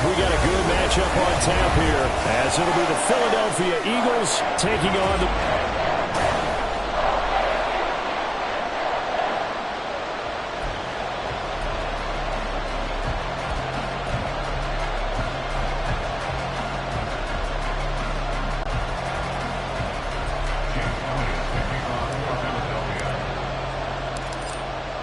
we got a good matchup on tap here, as it'll be the Philadelphia Eagles taking on the...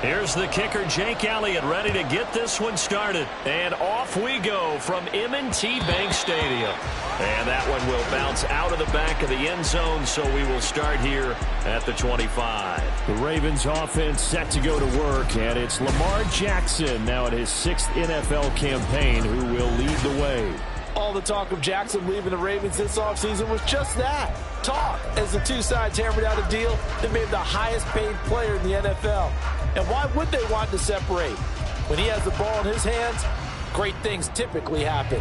Here's the kicker, Jake Elliott, ready to get this one started. And off we go from M&T Bank Stadium. And that one will bounce out of the back of the end zone, so we will start here at the 25. The Ravens offense set to go to work, and it's Lamar Jackson now in his 6th NFL campaign who will lead the way. All the talk of Jackson leaving the Ravens this offseason was just that, talk, as the two sides hammered out a deal that made him the highest paid player in the NFL. And why would they want to separate? When he has the ball in his hands, great things typically happen.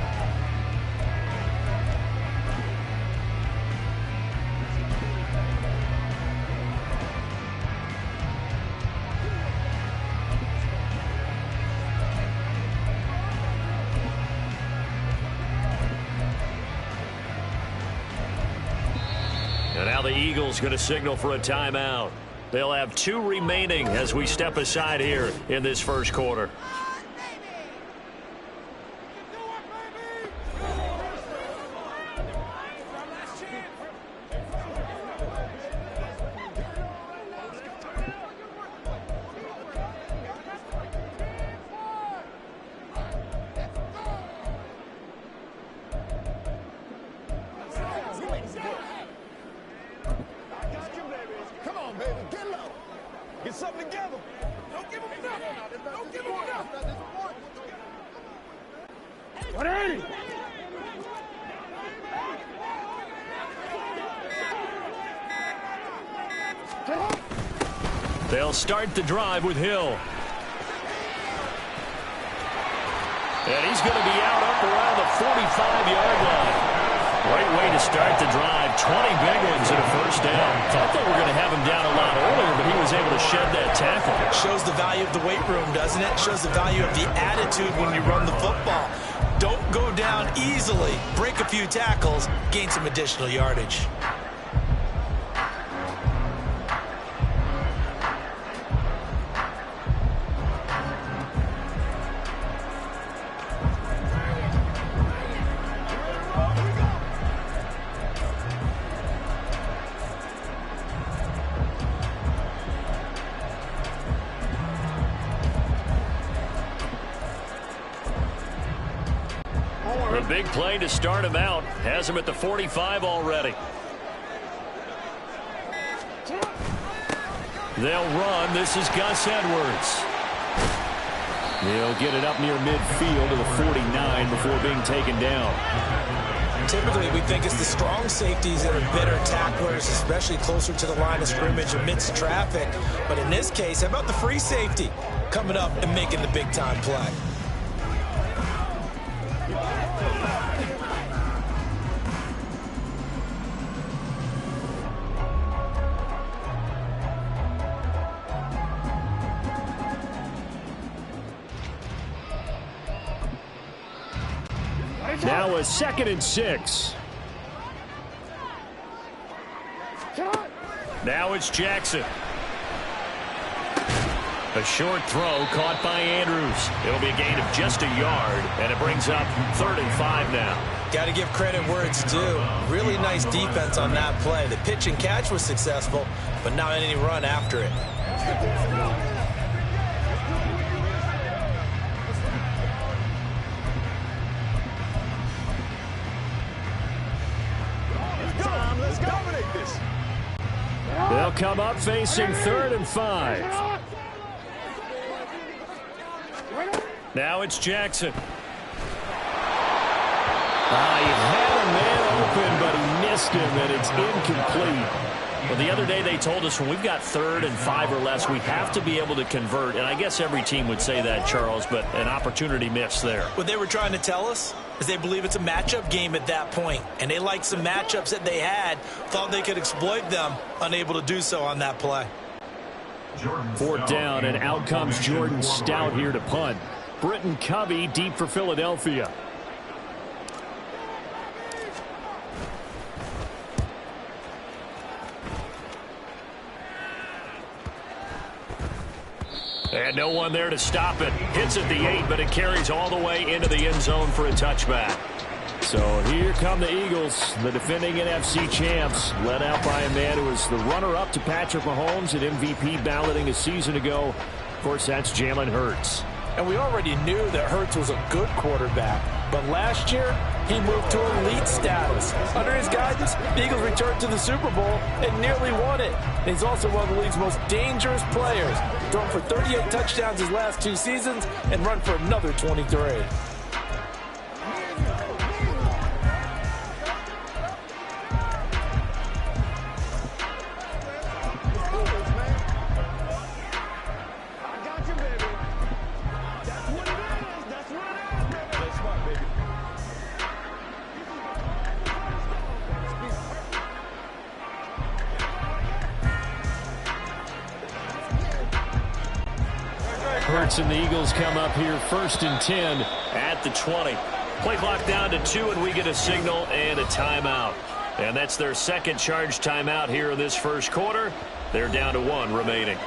And now the Eagles going to signal for a timeout. They'll have 2 remaining as we step aside here in this first quarter. They'll start the drive with Hill. And he's going to be out up around the 45-yard line. Great way to start the drive. 20 big ones and a first down. Thought they were going to have him down a lot earlier, but he was able to shed that tackle. Shows the value of the weight room, doesn't it? Shows the value of the attitude when you run the football. Don't go down easily. Break a few tackles, gain some additional yardage. The big play to start him out has him at the 45 already. They'll run. This is Gus Edwards. He'll get it up near midfield to the 49 before being taken down. Typically, we think it's the strong safeties that are better tacklers, especially closer to the line of scrimmage amidst traffic. But in this case, how about the free safety coming up and making the big-time play? Now a 2nd and 6. Now it's Jackson. A short throw caught by Andrews. It'll be a gain of just a yard, and it brings up 3rd and 5 now. Got to give credit where it's due. Really nice defense on that play. The pitch and catch was successful, but not any run after it. They'll come up facing 3rd and 5. Now it's Jackson. He had a man open, but he missed him, and it's incomplete. Well, the other day they told us when we've got 3rd and 5 or less, we have to be able to convert. And I guess every team would say that, Charles, but an opportunity missed there. What they were trying to tell us is they believe it's a matchup game at that point. And they liked some matchups that they had, thought they could exploit them, unable to do so on that play. 4th down, and out comes Jordan Stout here to punt. Britton Covey deep for Philadelphia. And no one there to stop it. Hits at the 8, but it carries all the way into the end zone for a touchback. So here come the Eagles, the defending NFC champs, led out by a man who was the runner-up to Patrick Mahomes at MVP balloting a season ago. Of course, that's Jalen Hurts. And we already knew that Hurts was a good quarterback. But last year, he moved to elite status. Under his guidance, the Eagles returned to the Super Bowl and nearly won it. And he's also one of the league's most dangerous players. Thrown for 38 touchdowns his last 2 seasons and run for another 23. Hurts and the Eagles come up here 1st and 10 at the 20. Play clock down to 2, and we get a signal and a timeout. And that's their second charge timeout here in this first quarter. They're down to 1 remaining.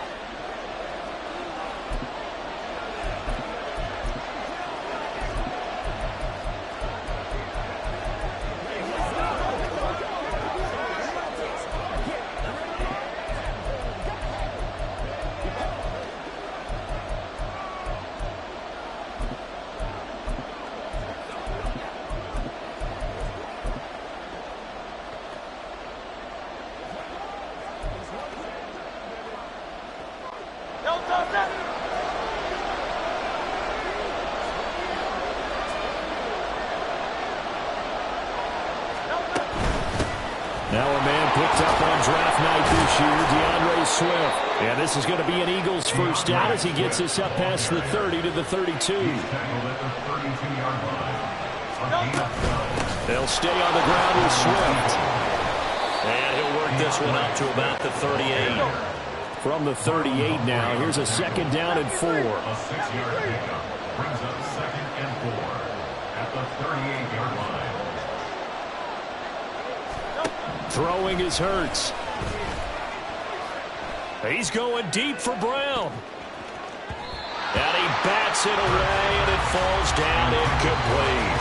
Now a man picked up on draft night this year, DeAndre Swift. And this is going to be an Eagles first down as he gets us up past the 30 to the 32. They'll stay on the ground with Swift. And he'll work this one up to about the 38. From the 38 now, here's a 2nd down and 4. A 6-yard pickup brings up 2nd and 4 at the 38-yard line. Throwing is Hurts. He's going deep for Brown. And he bats it away, and it falls down incomplete.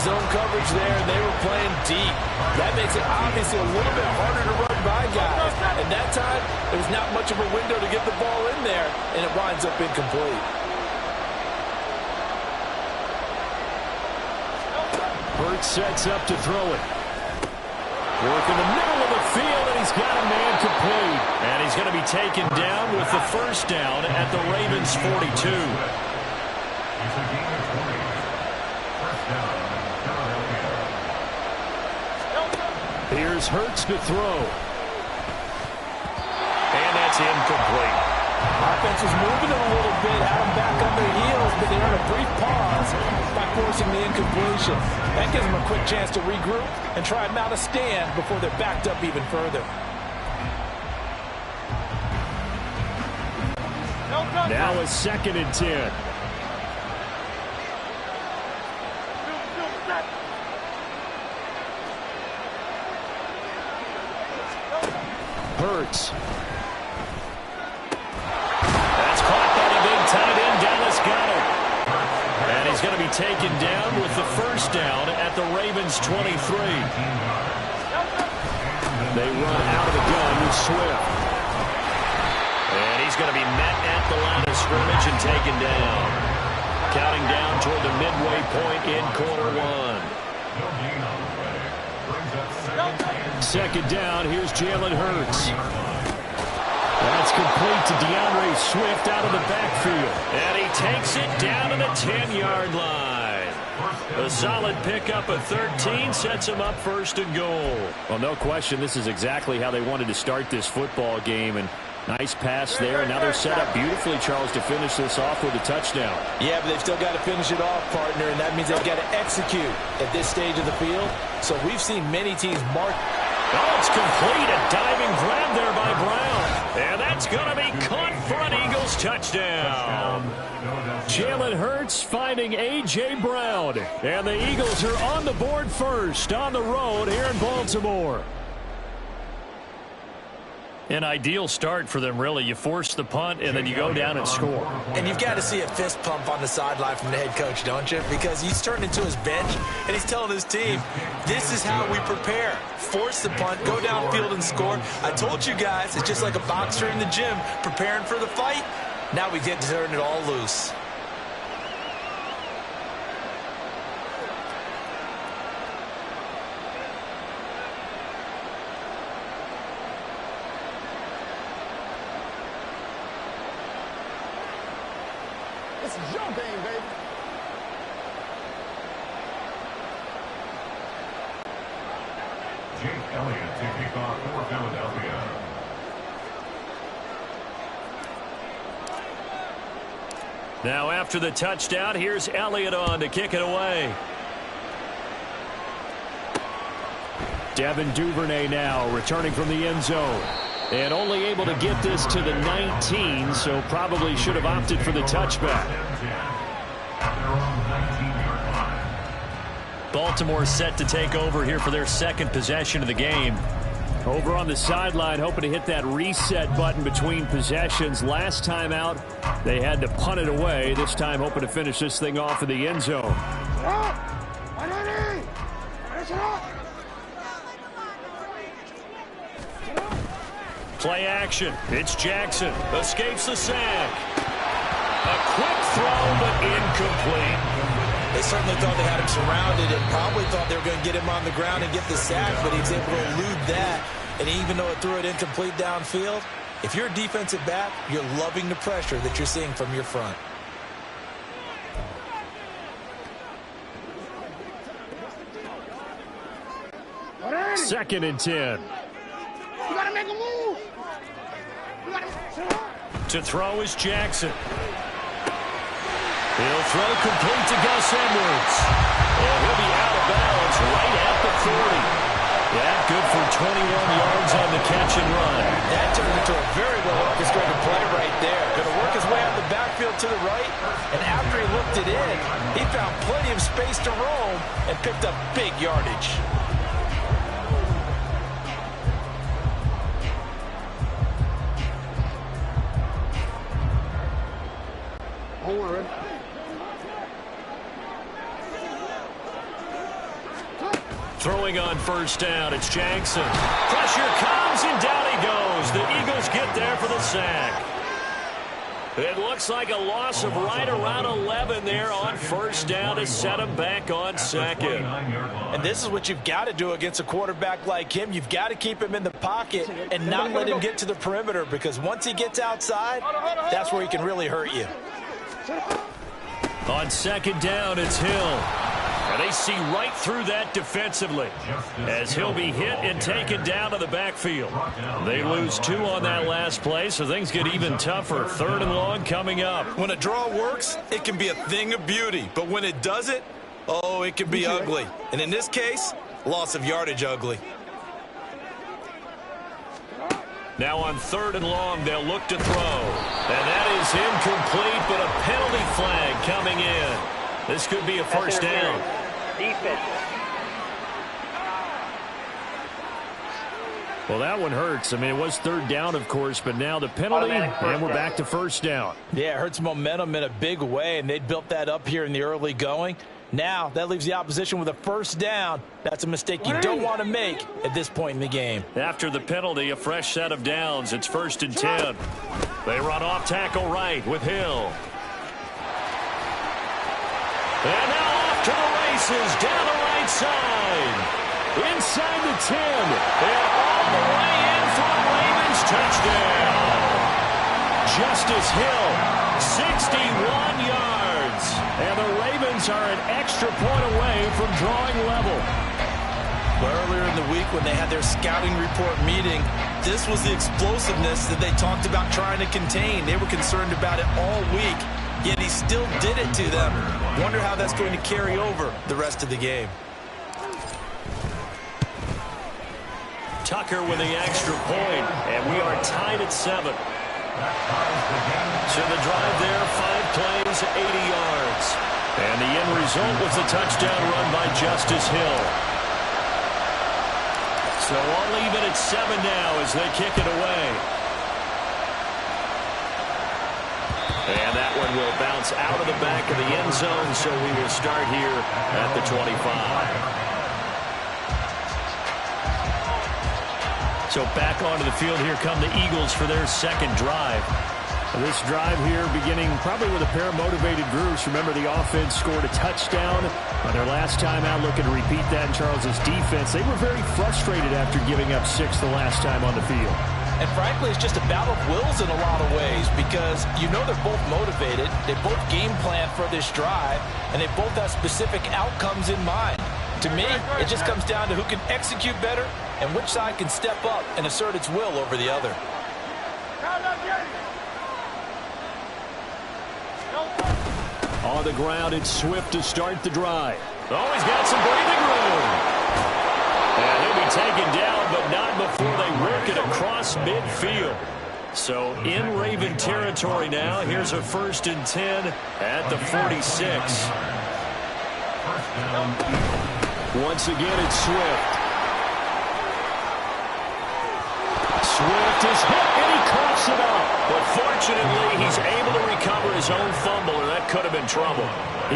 Zone coverage there, and they were playing deep. That makes it obviously a little bit harder to run by guys. And that time, there was not much of a window to get the ball in there, and it winds up incomplete. Hurts sets up to throw it. Work in the middle of the field, and he's got a man complete. And he's going to be taken down with the first down at the Ravens' 42. It's a gain of 20. First down, Philadelphia. Here's Hurts to throw. And that's incomplete. Offense was moving it a little bit, had them back on their heels, but they earned a brief pause by forcing the incompletion. That gives them a quick chance to regroup and try and mount a stand before they're backed up even further. Now a 2nd and 10. Hurts. That's caught by the big tight end. Dallas got it. And he's going to be taken down with the first down at the Ravens' 23. They run out of the gun with Swift. And he's going to be met at the line of scrimmage and taken down. Counting down toward the midway point in quarter 1. 2nd down, here's Jalen Hurts. That's complete to DeAndre Swift out of the backfield. And he takes it down to the 10-yard line. A solid pickup of 13 sets him up 1st and goal. Well, no question, this is exactly how they wanted to start this football game. And nice pass there. And now they're set up beautifully, Charles, to finish this off with a touchdown. Yeah, but they've still got to finish it off, partner, and that means they've got to execute at this stage of the field. So we've seen many teams mark. Oh, it's complete. A diving grab there by Brown. And that's going to be caught for an Eagles touchdown. Jalen Hurts finding A.J. Brown. And the Eagles are on the board first on the road here in Baltimore. An ideal start for them, really. You force the punt, and then you go down and score. And you've got to see a fist pump on the sideline from the head coach, don't you? Because he's turned into his bench, and he's telling his team, this is how we prepare. Force the punt, go downfield and score. I told you guys, it's just like a boxer in the gym preparing for the fight. Now we get to turn it all loose. This is your game, baby. Jayy Elliott to kick off for Philadelphia. Now after the touchdown, here's Elliott on to kick it away. Devin Duvernay now returning from the end zone. And only able to get this to the 19, so probably should have opted for the touchback. Baltimore set to take over here for their second possession of the game. Over on the sideline, hoping to hit that reset button between possessions. Last time out, they had to punt it away. This time, hoping to finish this thing off in the end zone. Play action. It's Jackson. Escapes the sack. A quick throw, but incomplete. They certainly thought they had him surrounded and probably thought they were going to get him on the ground and get the sack, but he was able to elude that. And even though it threw it incomplete downfield, if you're a defensive back, you're loving the pressure that you're seeing from your front. Second and 10. You gotta make a move. To throw is Jackson. He'll throw complete to Gus Edwards. And he'll be out of bounds right at the 40. Yeah, good for 21 yards on the catch and run. That turned into a very well-orchestrated play right there. Going to work his way out of the backfield to the right, and after he looked it in, he found plenty of space to roam and picked up big yardage. Don't worry. Throwing on first down, it's Jackson. Pressure comes, and down he goes. The Eagles get there for the sack. It looks like a loss of right around 11 there on first down to set him back on second. And this is what you've got to do against a quarterback like him. You've got to keep him in the pocket and not let him get to the perimeter, because once he gets outside, that's where he can really hurt you. On second down, it's Hill. And they see right through that defensively as he'll be hit and taken down to the backfield. They lose 2 on that last play, so things get even tougher. Third and long coming up. When a draw works, it can be a thing of beauty. But when it doesn't, oh, it can be ugly. And in this case, loss of yardage ugly. Now on third and long, they'll look to throw. And that is incomplete, but a penalty flag coming in. This could be a first down. Defense. Well, that one hurts. I mean, it was third down, of course, but now the penalty, and we're back to first down. Yeah, it hurts momentum in a big way, and they built that up here in the early going. Now, that leaves the opposition with a first down. That's a mistake you don't want to make at this point in the game. After the penalty, a fresh set of downs. It's first and 10. They run off tackle right with Hill. And now off to the races, down the right side. Inside the 10. And all the way in for a Ravens touchdown. Justice Hill, 61 yards. And the Ravens are an extra point away from drawing level. Earlier in the week when they had their scouting report meeting, this was the explosiveness that they talked about trying to contain. They were concerned about it all week, yet he still did it to them. Wonder how that's going to carry over the rest of the game. Tucker with the extra point, and we are tied at 7. So the drive there, 5 plays, 80 yards. And the end result was a touchdown run by Justice Hill. So all even at 7 now as they kick it away. And that one will bounce out of the back of the end zone, so we will start here at the 25. So back onto the field, here come the Eagles for their second drive. This drive here beginning probably with a pair of motivated groups. Remember, the offense scored a touchdown on their last time out, looking to repeat that in Charles's defense. They were very frustrated after giving up 6 the last time on the field. And frankly, it's just a battle of wills in a lot of ways because you know they're both motivated. They both game plan for this drive, and they both have specific outcomes in mind. To me, it just comes down to who can execute better and which side can step up and assert its will over the other. On the ground, it's Swift to start the drive. Oh, he's got some breathing room. And he'll be taken down, but not before they work it across midfield. So in Raven territory now. Here's a 1st and 10 at the 46. Once again, it's Swift. Swift is hit, and he coughs it up. But fortunately, he's able to recover his own fumble, or that could have been trouble.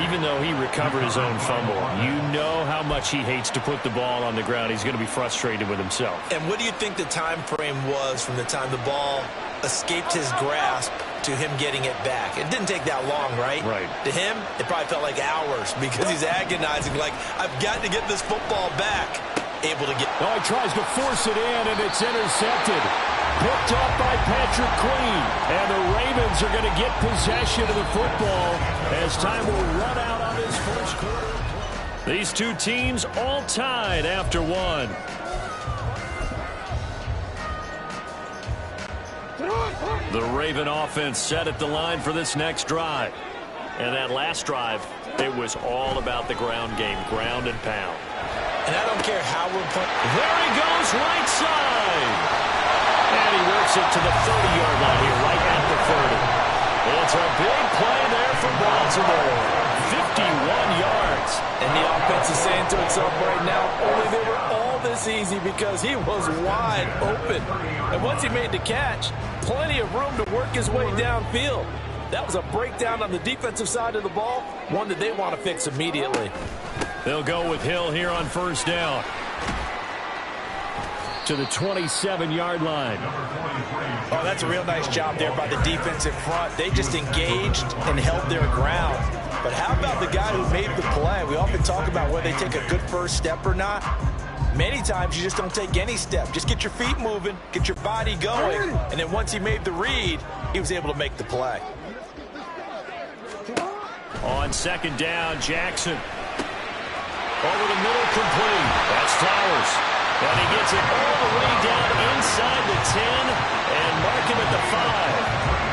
Even though he recovered his own fumble, you know how much he hates to put the ball on the ground. He's going to be frustrated with himself. And what do you think the time frame was from the time the ball escaped his grasp to him getting it back? It didn't take that long, right? Right. To him, it probably felt like hours because he's agonizing, like, I've got to get this football back. Able to get... Oh, he tries to force it in, and it's intercepted. Picked up by Patrick Queen. And the Ravens are going to get possession of the football as time will run out on this first quarter. These two teams all tied after one. The Raven offense set at the line for this next drive. And that last drive, it was all about the ground game, ground and pound. And I don't care how we're playing. There he goes, right side. And he works it to the 30-yard line here, right at the 30. It's a big play there for Baltimore. 51 yards. And the offense is saying to itself right now, only they were all this easy because he was wide open. And once he made the catch, plenty of room to work his way downfield. That was a breakdown on the defensive side of the ball, one that they want to fix immediately. They'll go with Hill here on 1st down. To the 27-yard line. Oh, that's a real nice job there by the defense in front. They just engaged and held their ground. But how about the guy who made the play? We often talk about whether they take a good first step or not. Many times you just don't take any step. Just get your feet moving, get your body going, and then once he made the read, he was able to make the play. On 2nd down, Jackson. Over the middle, complete. That's Flowers. And he gets it all the way down inside the 10 and mark him at the 5.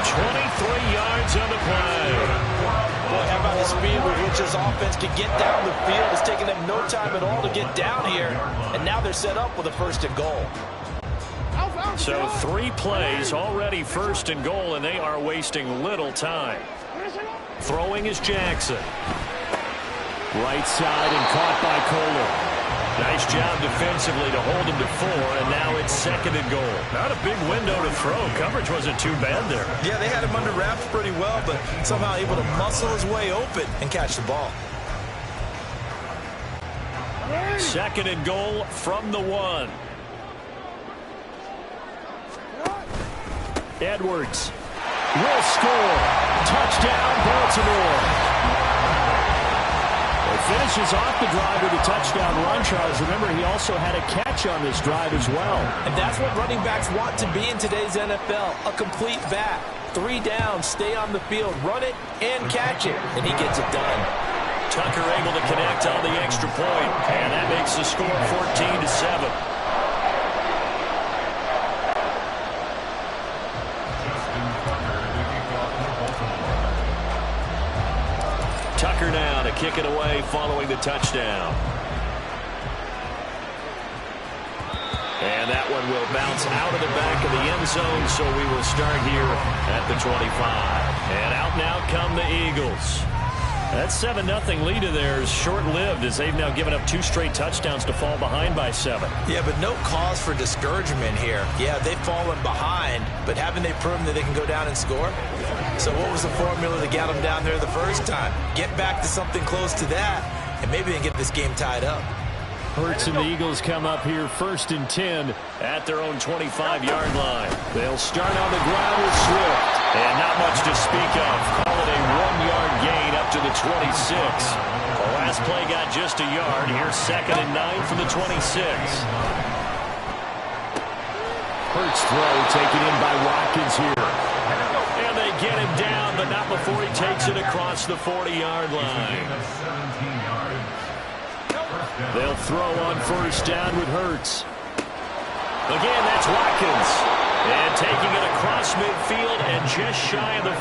23 yards on the play. Boy, how about the speed with which this offense can get down the field? It's taken them no time at all to get down here, and now they're set up with a 1st and goal. So 3 plays already 1st and goal, and they are wasting little time. Throwing is Jackson. Right side and caught by Kohler. Nice job defensively to hold him to 4, and now it's 2nd and goal. Not a big window to throw. Coverage wasn't too bad there. Yeah, they had him under wraps pretty well, but somehow able to muscle his way open and catch the ball. 2nd and goal from the 1. Edwards will score. Touchdown, Baltimore. Finishes off the drive with a touchdown run, Charles. Remember, he also had a catch on this drive as well. And that's what running backs want to be in today's NFL, a complete back. 3 downs, stay on the field, run it, and catch it. And he gets it done. Tucker able to connect on the extra point, and that makes the score 14-7. Tucker now to kick it away following the touchdown. And that one will bounce out of the back of the end zone, so we will start here at the 25. And out now come the Eagles. That 7-0 lead of theirs short-lived as they've now given up 2 straight touchdowns to fall behind by 7. Yeah, but no cause for discouragement here. Yeah, they've fallen behind, but haven't they proven that they can go down and score? So what was the formula that got them down there the first time? Get back to something close to that, and maybe they can get this game tied up. Hurts and the Eagles come up here 1st and 10 at their own 25-yard line. They'll start on the ground with Swift. And not much to speak of. Call it a 1-yard gain up to the 26. The last play got just a yard. Here's 2nd and 9 from the 26. Hurts throw taken in by Watkins here. And they get him down, but not before he takes it across the 40-yard line. They'll throw on 1st down with Hurts. Again, that's Watkins. And taking it across midfield and just shy of the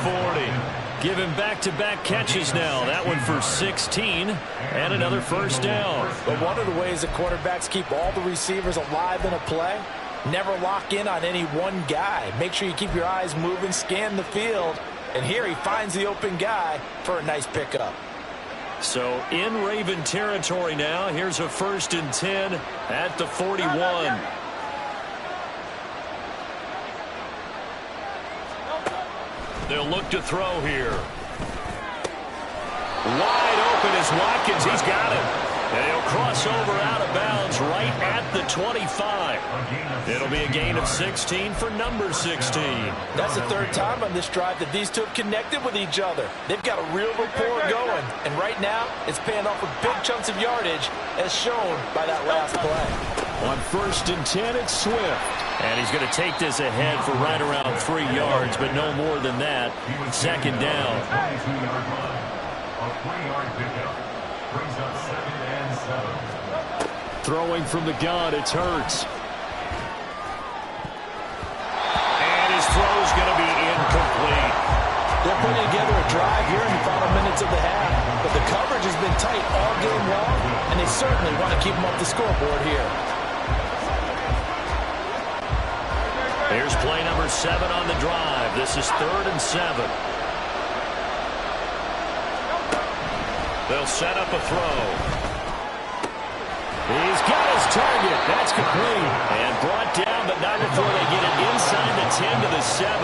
40. Giving back-to-back catches now. That one for 16 and another 1st down. But one of the ways that quarterbacks keep all the receivers alive in a play, never lock in on any one guy. Make sure you keep your eyes moving, scan the field. And here he finds the open guy for a nice pickup. So in Raven territory now. Here's a 1st and 10 at the 41. They'll look to throw here. Wide open is Watkins. He's got it. And he'll cross over out of bounds right at the 25. It'll be a gain of 16 for number 16. That's the 3rd time on this drive that these two have connected with each other. They've got a real rapport going. And right now, it's paying off with big chunks of yardage, as shown by that last play. On 1st and 10, it's Swift. And he's going to take this ahead for right around 3 yards, but no more than that. 2nd down. A 3-yard pickup brings up 2nd and 7. Throwing from the gun, it's Hurts. And his throw's going to be incomplete. They're putting together a drive here in the final minutes of the half, but the coverage has been tight all game long, and they certainly want to keep them off the scoreboard here. Here's play number 7 on the drive. This is 3rd and 7. They'll set up a throw. He's got his target. That's complete. And brought down, but not before they get it inside the 10 to the 7.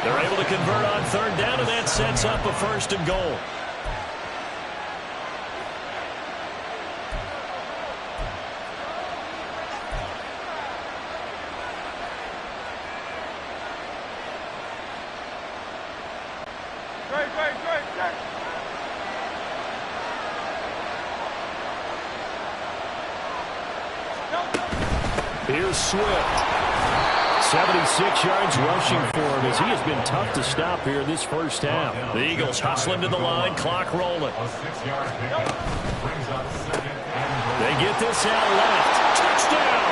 They're able to convert on 3rd down, and that sets up a 1st and goal. Here's Swift. 76 yards rushing for him as he has been tough to stop here this 1st half. The Eagles hustling to the line, clock rolling. A 6-yard pickup brings up 2nd and goal. They get this out left. Touchdown!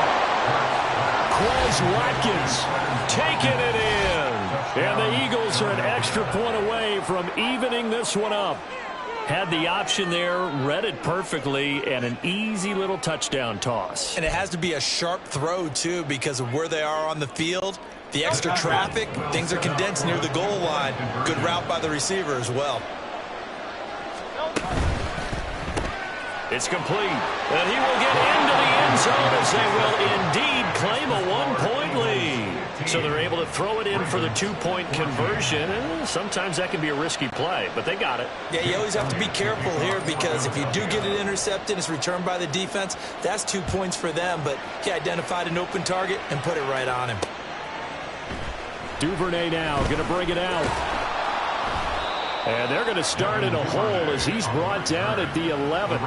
Quez Watkins taking it in. And the Eagles are an extra point away from evening this one up. Had the option there, read it perfectly, and an easy little touchdown toss. And it has to be a sharp throw, too, because of where they are on the field. The extra traffic, things are condensed near the goal line. Good route by the receiver as well. It's complete. And he will get into the end zone as they will indeed claim a 1-point lead. So they're able to throw it in for the 2-point conversion. And sometimes that can be a risky play, but they got it. Yeah, you always have to be careful here because if you do get it intercepted, it's returned by the defense. That's 2 points for them, but he identified an open target and put it right on him. Duvernay now going to bring it out. And they're going to start in a hole as he's brought down at the 11.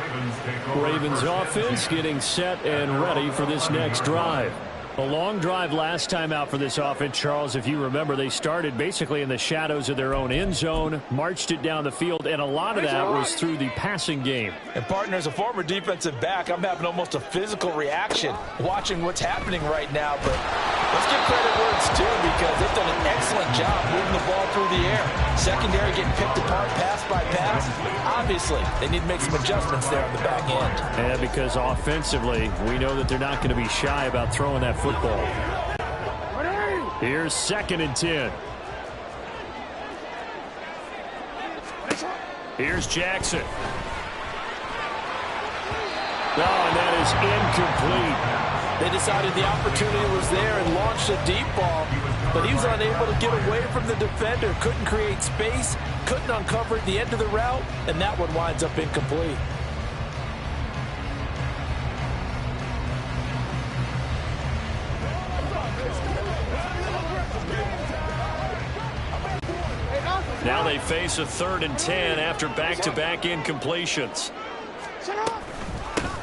Ravens offense getting set and ready for this next drive. A long drive last time out for this offense, Charles. If you remember, they started basically in the shadows of their own end zone, marched it down the field, and a lot of that was through the passing game. And, partner, as a former defensive back, I'm having almost a physical reaction watching what's happening right now. But let's give credit where it's due because they've done an excellent job moving the ball through the air. Secondary getting picked apart pass by pass. Obviously, they need to make some adjustments there on the back end. And because offensively, we know that they're not going to be shy about throwing that football. Here's 2nd and 10. Here's Jackson. Oh, and that is incomplete. They decided the opportunity was there and launched a deep ball, but he was unable to get away from the defender, couldn't create space, couldn't uncover at the end of the route, and that one winds up incomplete. Now they face a 3rd and 10 after back-to-back incompletions.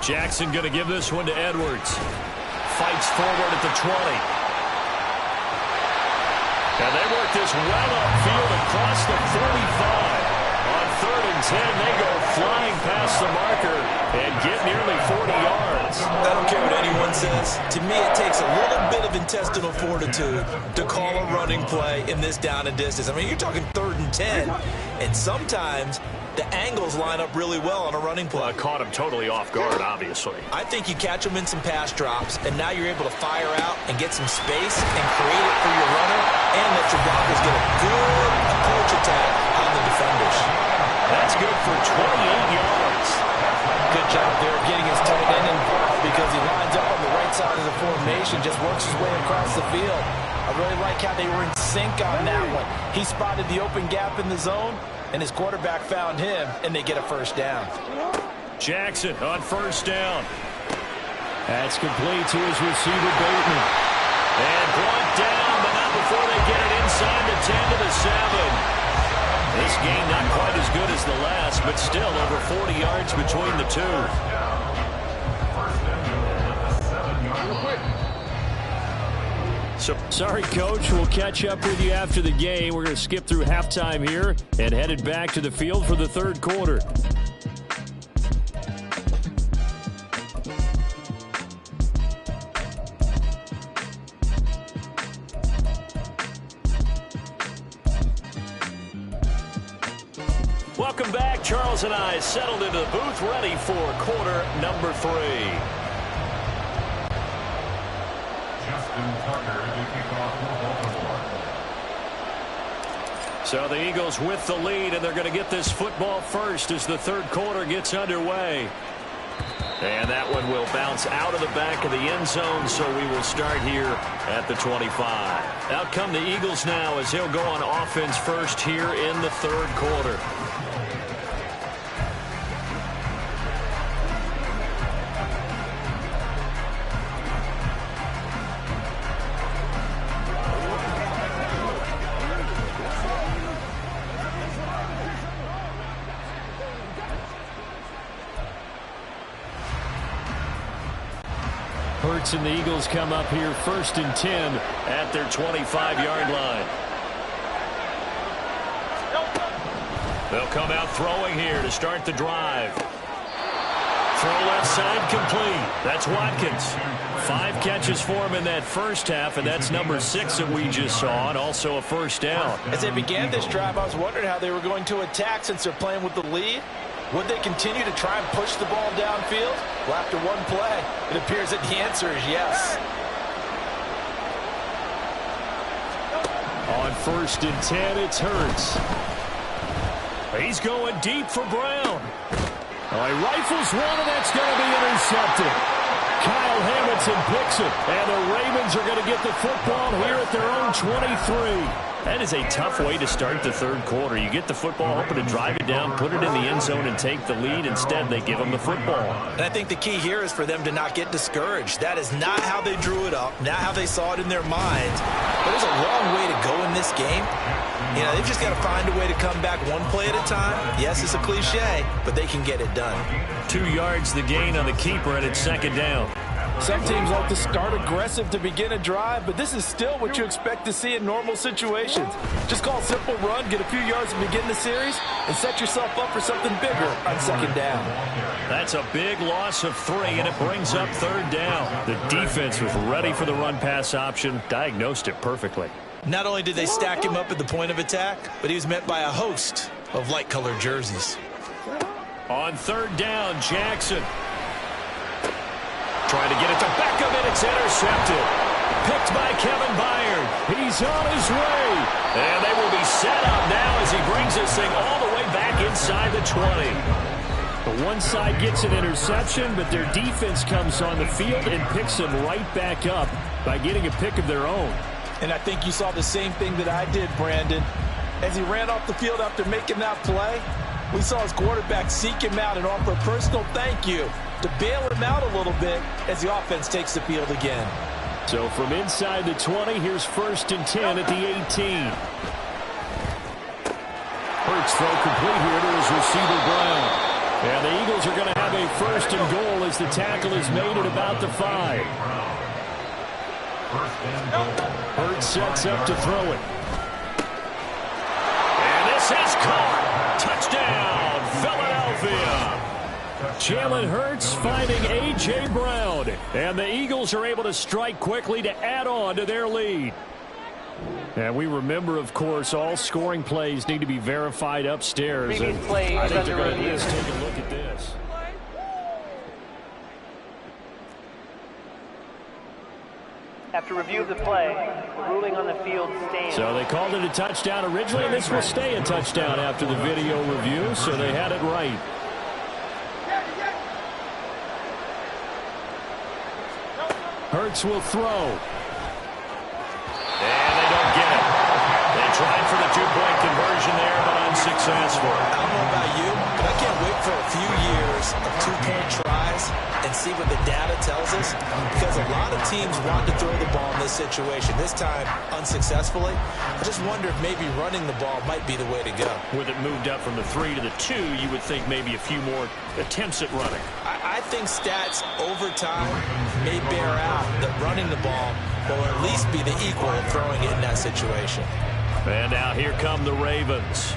Jackson going to give this one to Edwards. Fights forward at the 20. And they work this well upfield across the 45. On 3rd and 10, they go flying past the marker and get nearly 40 yards. I don't care what anyone says. To me, it takes a little bit of intestinal fortitude to call a running play in this down and distance. I mean, you're talking 3rd and 10, and sometimes the angles line up really well on a running play. Caught him totally off guard, obviously. I think you catch him in some pass drops, and now you're able to fire out and get some space and create it for your runner and let your blockers get a good approach attack on the defenders. That's good for 28 yards. Good job there getting his tight end involved because he lines up on the right side of the formation, just works his way across the field. I really like how they were in sync on that one. He spotted the open gap in the zone, and his quarterback found him, and they get a first down. Jackson on 1st down. That's complete to his receiver, Bateman. And brought down, but not before they get it inside the 10 to the 7. This game not quite as good as the last, but still over 40 yards between the two. So, sorry, Coach. We'll catch up with you after the game. We're going to skip through halftime here and headed back to the field for the 3rd quarter. Welcome back. Charles and I settled into the booth, ready for quarter number 3. So the Eagles with the lead, and they're going to get this football first as the 3rd quarter gets underway. And that one will bounce out of the back of the end zone, so we will start here at the 25. Out come the Eagles now as he'll go on offense first here in the 3rd quarter. Hurts and the Eagles come up here 1st and 10 at their 25-yard line. They'll come out throwing here to start the drive. Throw left side complete. That's Watkins. 5 catches for him in that first half, and that's number 6 that we just saw, and also a first down. As they began this drive, I was wondering how they were going to attack since they're playing with the lead. Would they continue to try and push the ball downfield? Well, after one play, it appears that the answer is yes. On 1st and 10, it's Hurts. He's going deep for Brown. Oh, he rifles one, and that's going to be intercepted. Kyle Hamilton picks it, and the Ravens are going to get the football here at their own 23. That is a tough way to start the 3rd quarter. You get the football, hoping to drive it down, put it in the end zone, and take the lead. Instead, they give them the football. And I think the key here is for them to not get discouraged. That is not how they drew it up, not how they saw it in their minds. But there's a long way to go in this game. You know, they've just got to find a way to come back one play at a time. Yes, it's a cliche, but they can get it done. 2 yards the gain on the keeper, and it's 2nd down. Some teams like to start aggressive to begin a drive, but this is still what you expect to see in normal situations. Just call a simple run, get a few yards to begin the series, and set yourself up for something bigger on 2nd down. That's a big loss of 3, and it brings up 3rd down. The defense was ready for the run-pass option, diagnosed it perfectly. Not only did they stack him up at the point of attack, but he was met by a host of light-colored jerseys. On 3rd down, Jackson. Trying to get it to Beckham, and it's intercepted. picked by Kevin Byard. He's on his way. And they will be set up now as he brings this thing all the way back inside the 20. The one side gets an interception, but their defense comes on the field and picks them right back up by getting a pick of their own. And I think you saw the same thing that I did, Brandon. As he ran off the field after making that play, we saw his quarterback seek him out and offer a personal thank you to bail him out a little bit as the offense takes the field again. So from inside the 20, here's 1st and 10 at the 18. Hurts throw complete here to his receiver Brown. And the Eagles are going to have a 1st and goal as the tackle is made at about the 5. Hurts sets up to throw it. And this is caught. Touchdown, Philadelphia. Jalen Hurts finding A.J. Brown. And the Eagles are able to strike quickly to add on to their lead. And we remember, of course, all scoring plays need to be verified upstairs. And I think they're going to need to take a look at this. After review of the play, the ruling on the field stands. So they called it a touchdown originally, and this will stay a touchdown after the video review, so they had it right. Hurts will throw. And they don't get it. They tried for the 2-point conversion there, but unsuccessful. I don't know about you, but I can't wait for a few years of 2-point tries and see what the data tells us, because a lot of teams want to throw the ball in this situation. This time, unsuccessfully. I just wonder if maybe running the ball might be the way to go. With it moved up from the 3 to the 2, you would think maybe a few more attempts at running. I think stats over time may bear out that running the ball will at least be the equal of throwing it in that situation. And now here come the Ravens.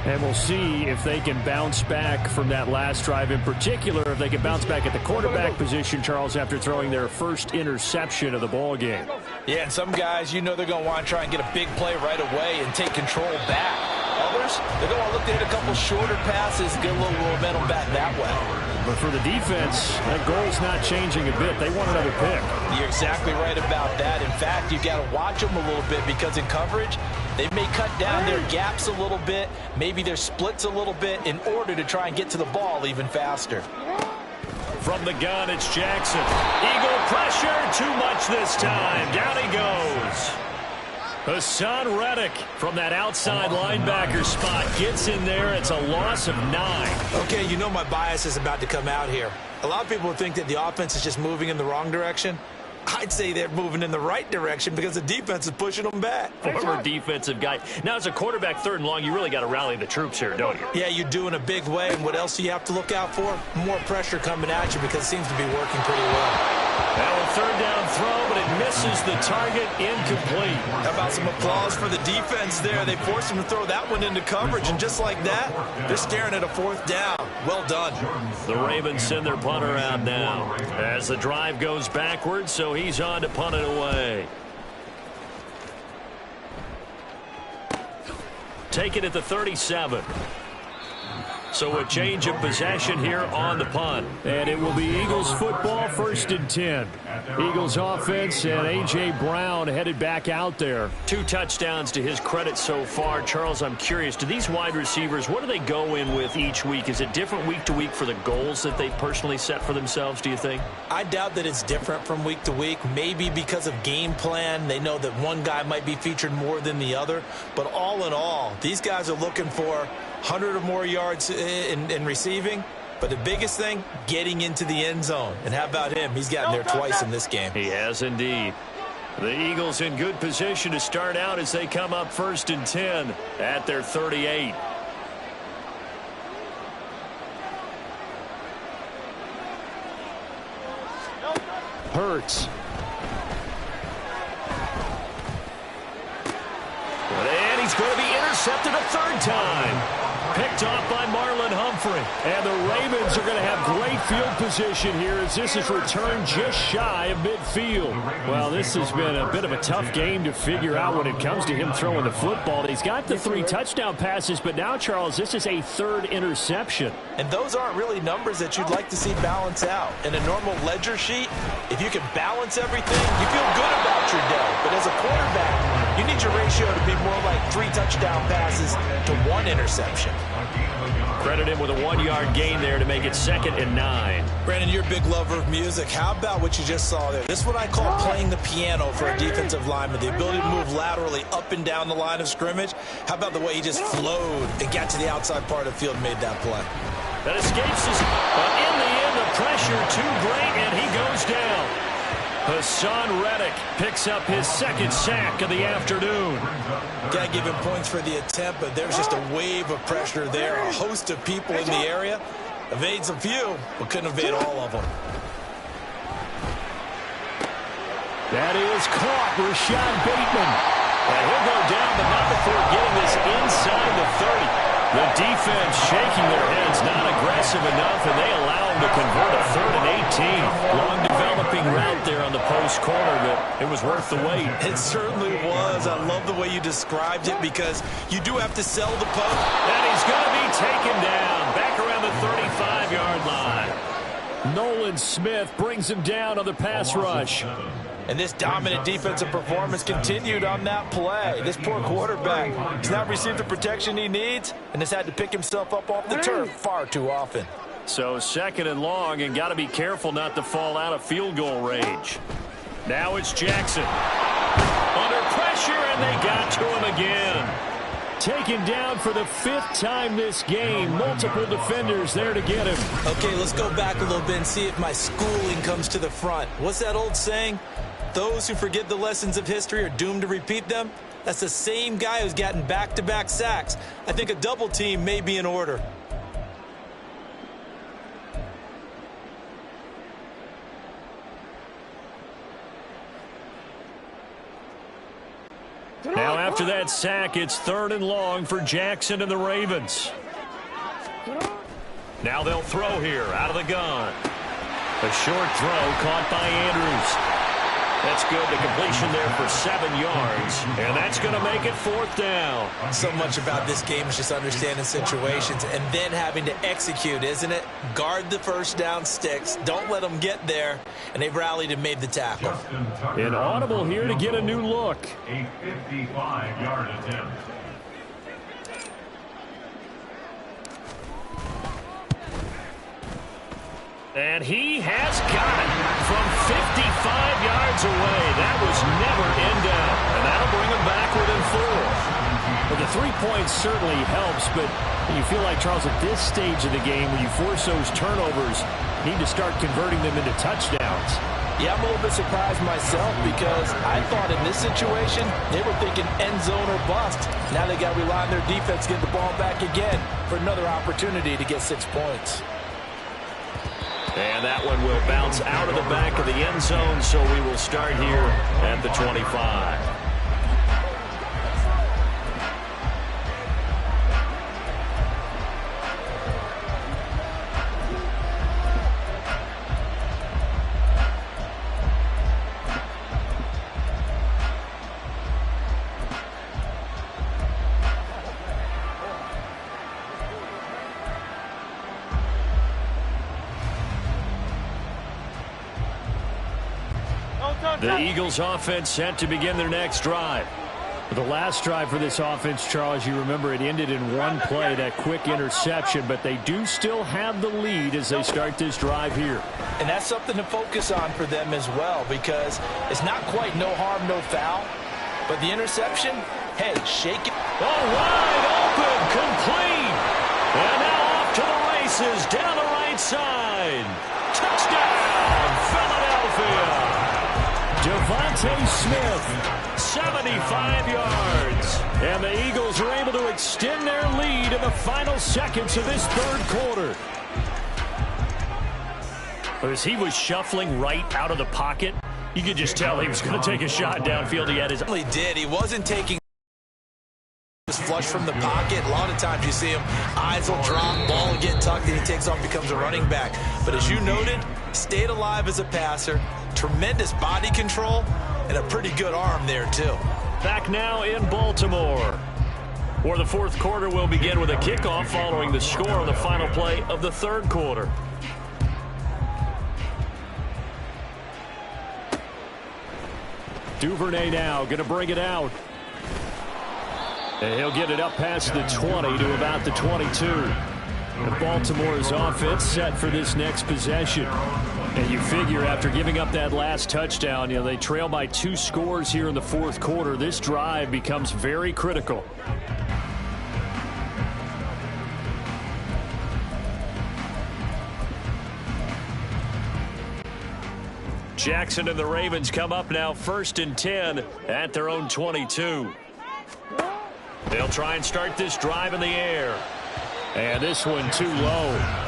And we'll see if they can bounce back from that last drive, in particular if they can bounce back at the quarterback position, Charles, after throwing their first interception of the ball game. Yeah, and some guys, you know, they're going to want to try and get a big play right away and take control back. Others, they're going to look to hit a couple shorter passes, get a little momentum back that way. But for the defense, that goal's not changing a bit. They want another pick. You're exactly right about that. In fact, you've got to watch them a little bit, because in coverage, they may cut down their gaps a little bit, maybe their splits a little bit, in order to try and get to the ball even faster. From the gun, it's Jackson. Eagle pressure, too much this time. Down he goes. Hassan Reddick from that outside linebacker spot gets in there. It's a loss of 9. Okay, you know my bias is about to come out here. A lot of people think that the offense is just moving in the wrong direction. I'd say they're moving in the right direction because the defense is pushing them back. Former defensive guy. Now, as a quarterback 3rd and long, you really got to rally the troops here, don't you? Yeah, you do in a big way. And what else do you have to look out for? More pressure coming at you, because it seems to be working pretty well. Now a 3rd down throw, but it misses the target, incomplete. How about some applause for the defense there? They forced him to throw that one into coverage, and just like that, they're staring at a 4th down. Well done. The Ravens send their punter out now as the drive goes backwards, so he's on to punt it away. Take it at the 37. So a change of possession here on the punt. And it will be Eagles football, 1st and 10. Eagles offense, and A.J. Brown headed back out there. 2 touchdowns to his credit so far. Charles, I'm curious, do these wide receivers, what do they go in with each week? Is it different week to week for the goals that they personally set for themselves, do you think? I doubt that it's different from week to week. Maybe because of game plan, they know that one guy might be featured more than the other. But all in all, these guys are looking for 100 or more yards in receiving, but the biggest thing, getting into the end zone. And how about him? He's gotten there twice in this game. He has indeed. The Eagles in good position to start out as they come up 1st and 10 at their 38. Hurts. And he's going to be intercepted a 3rd time. picked off by Marlon Humphrey. And the Ravens are going to have great field position here as this is returned just shy of midfield. Well, this has been a bit of a tough game to figure out when it comes to him throwing the football. He's got the 3 touchdown passes, but now, Charles, this is a 3rd interception. And those aren't really numbers that you'd like to see balance out. In a normal ledger sheet, if you can balance everything, you feel good about your day. But as a quarterback, you need your ratio to be more like 3 touchdown passes to 1 interception. Credit him with a 1-yard gain there to make it 2nd and 9. Brandon, you're a big lover of music. How about what you just saw there? This is what I call playing the piano for a defensive lineman, the ability to move laterally up and down the line of scrimmage. How about the way he just flowed and got to the outside part of the field and made that play? That escapes us, but in the end, the pressure too great, and he goes down. Hassan Reddick picks up his 2nd sack of the afternoon. Got to give him points for the attempt, but there's just a wave of pressure there. A host of people in the area. Evades a few, but couldn't evade all of them. That is caught, Rashad Bateman. And he'll go down, but not before getting this inside the 30. The defense shaking their heads, not aggressive enough, and they allow him to convert a 3rd and 18. Long developing route there on the post corner, but it was worth the wait. It certainly was. I love the way you described it because you do have to sell the post. And he's going to be taken down back around the 35-yard line. Nolan Smith brings him down on the pass rush. And this dominant defensive performance continued on that play. This poor quarterback has not received the protection he needs and has had to pick himself up off the turf far too often. So 2nd and long, and got to be careful not to fall out of field goal range. Now it's Jackson. Under pressure, and they got to him again. Taken down for the 5th time this game. Multiple defenders there to get him. Okay, let's go back a little bit and see if my schooling comes to the front. What's that old saying? Those who forget the lessons of history are doomed to repeat them. That's the same guy who's gotten back-to-back sacks. I think a double team may be in order. Now after that sack, it's 3rd and long for Jackson and the Ravens. Now they'll throw here out of the gun. A short throw caught by Andrews. That's good. The completion there for 7 yards. And that's going to make it 4th down. So much about this game is just understanding situations and then having to execute, isn't it? Guard the first down sticks. Don't let them get there. And they've rallied and made the tackle. An audible here to get a new look. A 55-yard attempt. And he has got it from 55 yards away. That was never in doubt. And that'll bring him back within 4. Well, the 3 points certainly helps, but you feel like, Charles, at this stage of the game, when you force those turnovers, you need to start converting them into touchdowns. Yeah, I'm a little bit surprised myself because I thought in this situation, they were thinking end zone or bust. Now they got to rely on their defense to get the ball back again for another opportunity to get 6 points. And that one will bounce out of the back of the end zone, so we will start here at the 25. The Eagles offense set to begin their next drive. The last drive for this offense, Charles, you remember it ended in 1 play, that quick interception, but they do still have the lead as they start this drive here. And that's something to focus on for them as well because it's not quite no harm, no foul, but the interception, hey, shake it. Oh, wide open, complete. And now off to the races down the right side. Touchdown, Philadelphia. Devontae Smith, 75 yards. And the Eagles are able to extend their lead in the final seconds of this 3rd quarter. As he was shuffling right out of the pocket, you could just tell he was going to take a shot downfield. He had his... He did. He wasn't taking is flush from the pocket. A lot of times you see him, eyes will drop, ball will get tucked, and he takes off, becomes a running back. But as you noted, stayed alive as a passer, tremendous body control, and a pretty good arm there too. Back now in Baltimore, where the fourth quarter will begin with a kickoff following the score on the final play of the third quarter. Duvernay now going to bring it out. And he'll get it up past the 20 to about the 22. And Baltimore's offense set for this next possession. And you figure after giving up that last touchdown, they trail by 2 scores here in the fourth quarter. This drive becomes very critical. Jackson and the Ravens come up now 1st and 10 at their own 22. They'll try and start this drive in the air. And this one too low.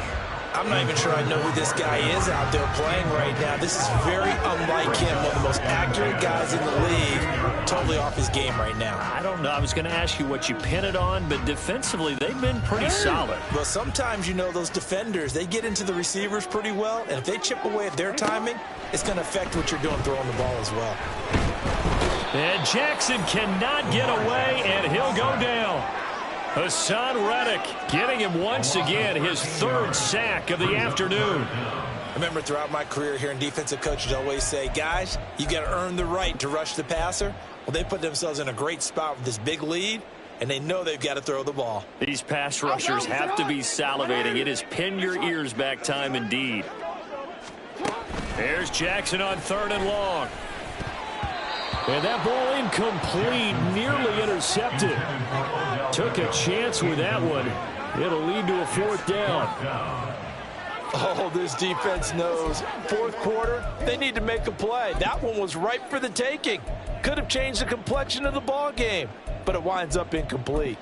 I'm not even sure I know who this guy is out there playing right now. This is very unlike him, one of the most accurate guys in the league. Totally off his game right now. I don't know. I was going to ask you what you pin it on, but defensively they've been pretty solid. Well, sometimes, those defenders, they get into the receivers pretty well, and if they chip away at their timing, it's going to affect what you're doing throwing the ball as well. And Jackson cannot get away, and he'll go down. Hassan Reddick getting him once again his 3rd sack of the afternoon. I remember throughout my career hearing defensive coaches always say, guys, you got to earn the right to rush the passer. Well, they put themselves in a great spot with this big lead, and they know they've got to throw the ball. These pass rushers have to be salivating. It is pin your ears back time indeed. There's Jackson on 3rd and long. And that ball incomplete, nearly intercepted. Took a chance with that one. It'll lead to a 4th down. Oh, this defense knows. 4th quarter, they need to make a play. That one was ripe for the taking. Could have changed the complexion of the ball game, but it winds up incomplete.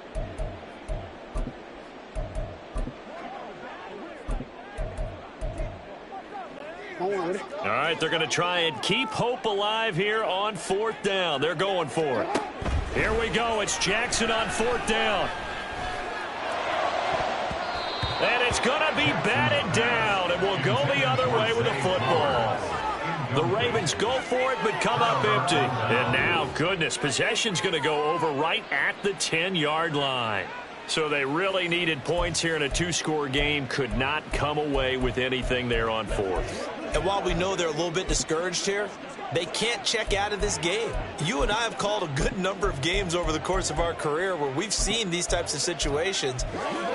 All right, they're going to try and keep hope alive here on 4th down. They're going for it. Here we go. It's Jackson on 4th down. And it's going to be batted down, and we'll go the other way with the football. The Ravens go for it, but come up empty. And now, goodness, possession's going to go over right at the 10-yard line. So they really needed points here in a 2-score game. Could not come away with anything there on 4th. And while we know they're a little bit discouraged here, they can't check out of this game. You and I have called a good number of games over the course of our career where we've seen these types of situations.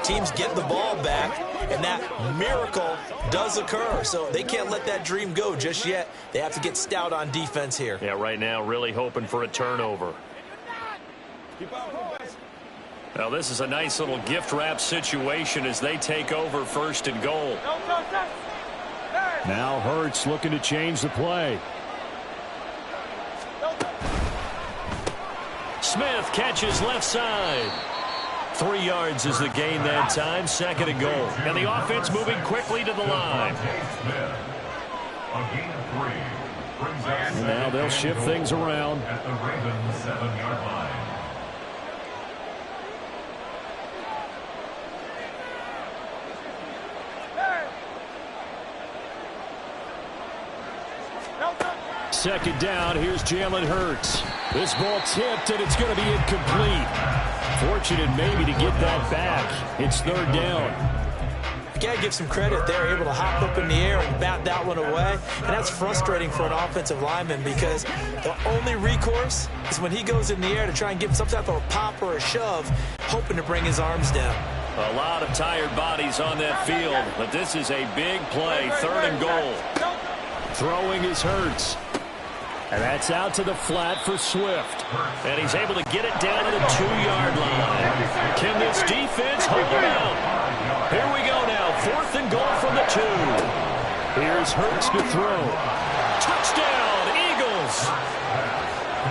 Teams get the ball back, and that miracle does occur. So they can't let that dream go just yet. They have to get stout on defense here. Yeah, right now really hoping for a turnover. Now this is a nice little gift wrap situation as they take over 1st and goal. Now Hurts looking to change the play. Smith catches left side. 3 yards is the gain that time. 2nd and goal. And the offense moving quickly to the line. And now they'll shift things around. At the Ravens 7-yard line. Second down, here's Jalen Hurts. This ball tipped, and it's going to be incomplete. Fortunate maybe to get that back. It's 3rd down. You got to give some credit. They're able to hop up in the air and bat that one away. And that's frustrating for an offensive lineman because the only recourse is when he goes in the air to try and give some type of a pop or a shove, hoping to bring his arms down. A lot of tired bodies on that field, but this is a big play. 3rd and goal. Throwing is Hurts. And that's out to the flat for Swift. And he's able to get it down to the 2-yard line. Can this defense hold him out? Here we go now. 4th and goal from the 2. Here's Hurts to throw. Touchdown, Eagles.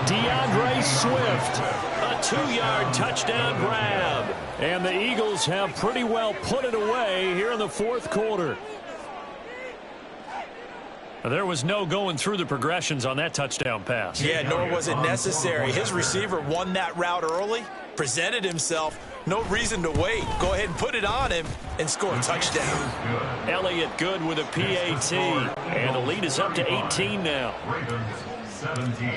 DeAndre Swift. A 2-yard touchdown grab. And the Eagles have pretty well put it away here in the 4th quarter. There was no going through the progressions on that touchdown pass. Yeah, nor was it necessary. His receiver won that route early, presented himself. No reason to wait. Go ahead and put it on him and score a touchdown. Elliott good with a PAT. And the lead is up to 18 now. Ravens 17.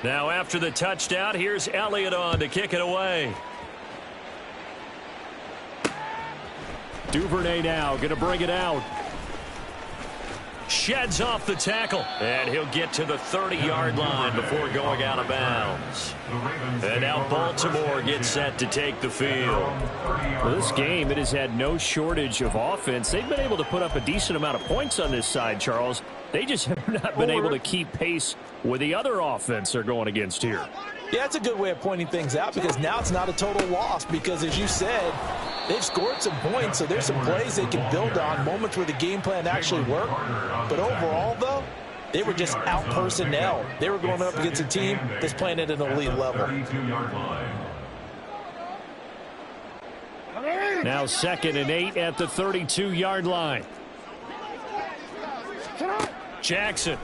Now after the touchdown, here's Elliott on to kick it away. Duvernay now going to bring it out. Sheds off the tackle, and he'll get to the 30-yard line before going out of bounds. And now Baltimore gets set to take the field. Well, this game, it has had no shortage of offense. They've been able to put up a decent amount of points on this side, Charles. They just have not been able to keep pace with the other offense they're going against here. Yeah, that's a good way of pointing things out, because now it's not a total loss, because as you said, they've scored some points, so there's some plays they can build on, moments where the game plan actually worked. But overall, though, they were just out personnel. They were going up against a team that's playing at an elite level. Now 2nd and 8 at the 32-yard line. Jackson.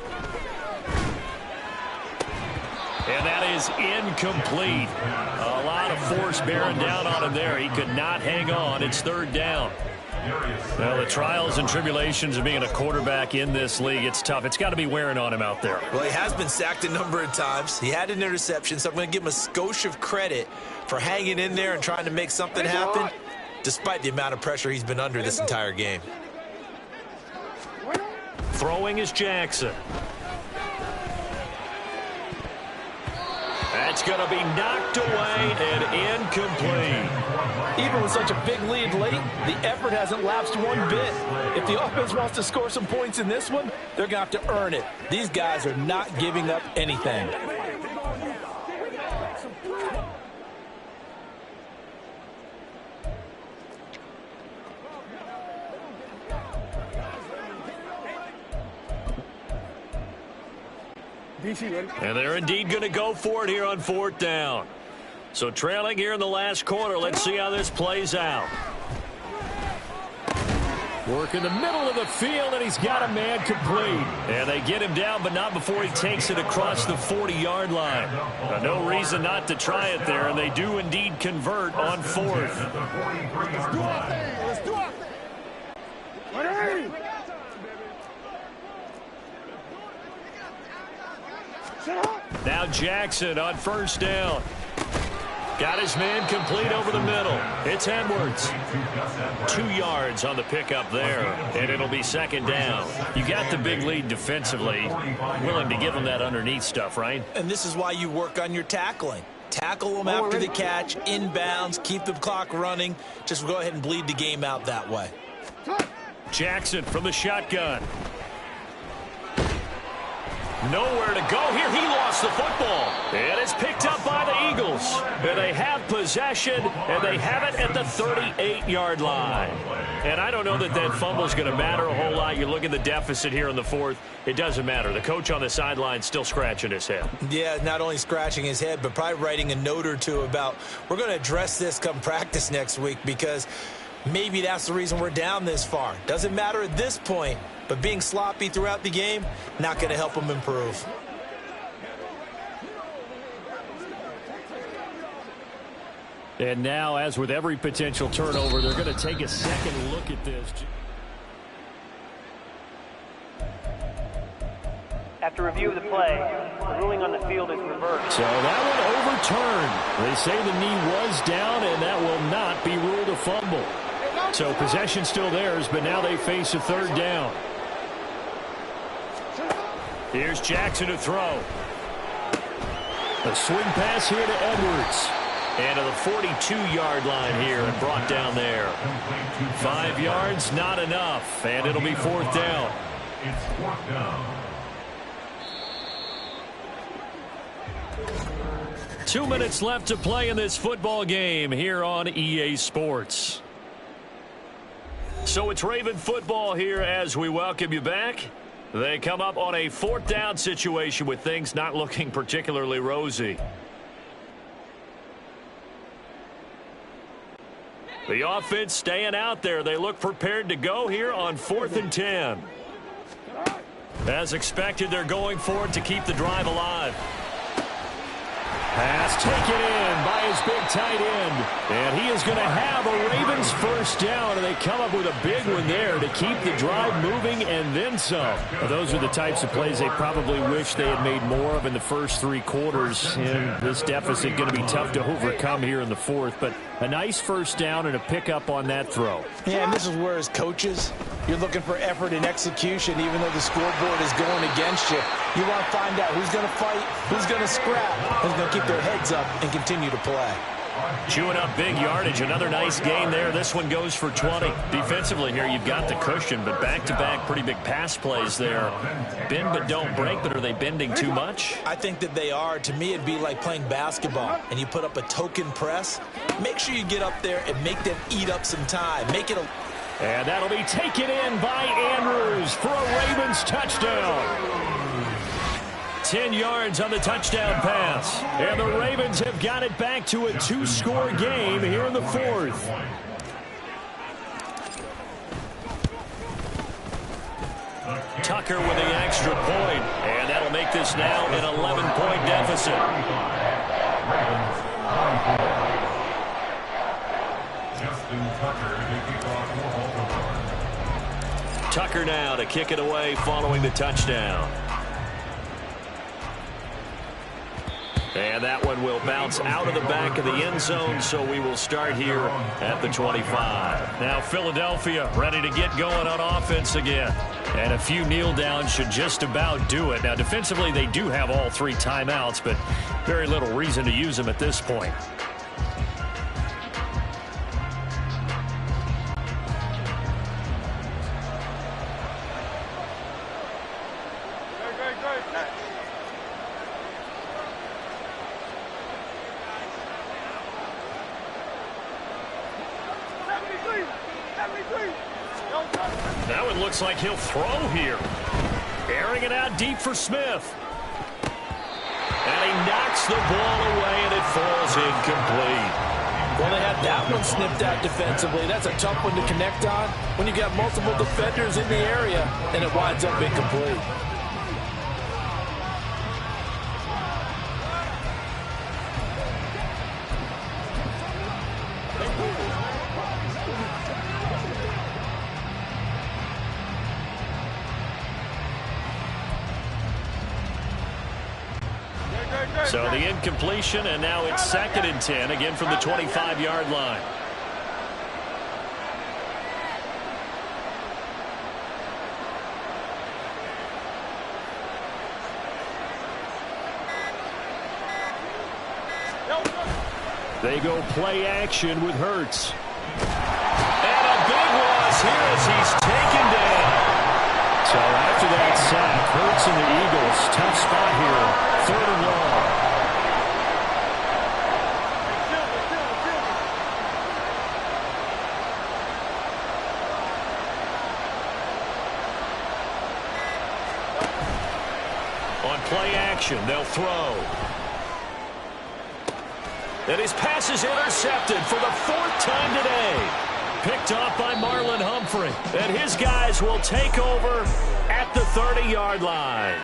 And that is incomplete. A lot of force bearing down on him there. He could not hang on. It's 3rd down. Well, the trials and tribulations of being a quarterback in this league, it's tough. It's got to be wearing on him out there. Well, he has been sacked a number of times. He had an interception, so I'm going to give him a skosh of credit for hanging in there and trying to make something happen, despite the amount of pressure he's been under this entire game. Throwing is Jackson. That's going to be knocked away and incomplete. Even with such a big lead late, the effort hasn't lapsed one bit. If the offense wants to score some points in this one, they're going to have to earn it. These guys are not giving up anything. And they're indeed going to go for it here on 4th down. So trailing here in the last quarter. Let's see how this plays out. Work in the middle of the field, and he's got a man complete. And they get him down, but not before he takes it across the 40-yard line. No reason not to try it there, and they do indeed convert on 4th. Let's do it. Now Jackson on 1st down. Got his man complete over the middle. It's Edwards. 2 yards on the pickup there, and it'll be 2nd down. You got the big lead defensively. Willing to give them that underneath stuff, right? And this is why you work on your tackling. Tackle them after the catch, inbounds, keep the clock running. Just go ahead and bleed the game out that way. Jackson from the shotgun. Nowhere to go here. He lost the football. And it's picked up by the Eagles. And they have possession, and they have it at the 38-yard line. And I don't know that that fumble is going to matter a whole lot. You look at the deficit here in the 4th. It doesn't matter. The coach on the sideline still scratching his head. Yeah, not only scratching his head, but probably writing a note or two about, we're going to address this come practice next week, because maybe that's the reason we're down this far. Doesn't matter at this point. But being sloppy throughout the game, not going to help them improve. And now, as with every potential turnover, they're going to take a second look at this. After review of the play, the ruling on the field is reversed. So that one overturned. They say the knee was down, and that will not be ruled a fumble. So possession still theirs, but now they face a 3rd down. Here's Jackson to throw. A swing pass here to Edwards. And to the 42-yard line here and brought down there. 5 yards, not enough. And it'll be 4th down. It's 4th down. 2 minutes left to play in this football game here on EA Sports. So it's Raven football here as we welcome you back. They come up on a 4th down situation with things not looking particularly rosy. The offense staying out there. They look prepared to go here on 4th and 10. As expected, they're going for it to keep the drive alive. Pass taken in by his big tight end. And he is going to have a Ravens first down, and they come up with a big one there to keep the drive moving and then some. Well, those are the types of plays they probably wish they had made more of in the first 3 quarters. And this deficit going to be tough to overcome here in the fourth. But a nice first down and a pickup on that throw. Yeah, and this is where as coaches, you're looking for effort and execution even though the scoreboard is going against you. You want to find out who's going to fight, who's going to scrap, who's going to keep their heads up and continue to play. Chewing up big yardage. Another nice gain there. This one goes for 20. Defensively here, you've got the cushion, but back-to-back pretty big pass plays there. Bend but don't break, but are they bending too much? I think that they are. To me, it'd be like playing basketball, and you put up a token press. Make sure you get up there and make them eat up some time. Make it a... And that'll be taken in by Andrews for a Ravens touchdown. 10 yards on the touchdown pass. And the Ravens have got it back to a 2-score game here in the fourth. Tucker with the extra point. And that'll make this now an 11-point deficit. Tucker now to kick it away following the touchdown. And that one will bounce out of the back of the end zone, so we will start here at the 25. Now Philadelphia ready to get going on offense again. And a few kneel downs should just about do it. Now defensively they do have all 3 timeouts, but very little reason to use them at this point. That one looks like he'll throw here. Airing it out deep for Smith. And he knocks the ball away, and it falls incomplete. Well, they had that one snipped out defensively. That's a tough one to connect on when you got multiple defenders in the area, and it winds up incomplete. So the incompletion, and now it's 2nd and 10, again from the 25-yard line. They go play action with Hurts. And a big loss here as he's taken down. So after that sack, Hurts and the Eagles, tough spot here. 3rd and long. On play action, they'll throw. And his pass is intercepted for the 4th time today. Picked off by Marlon Humphrey. And his guys will take over at the 30-yard line.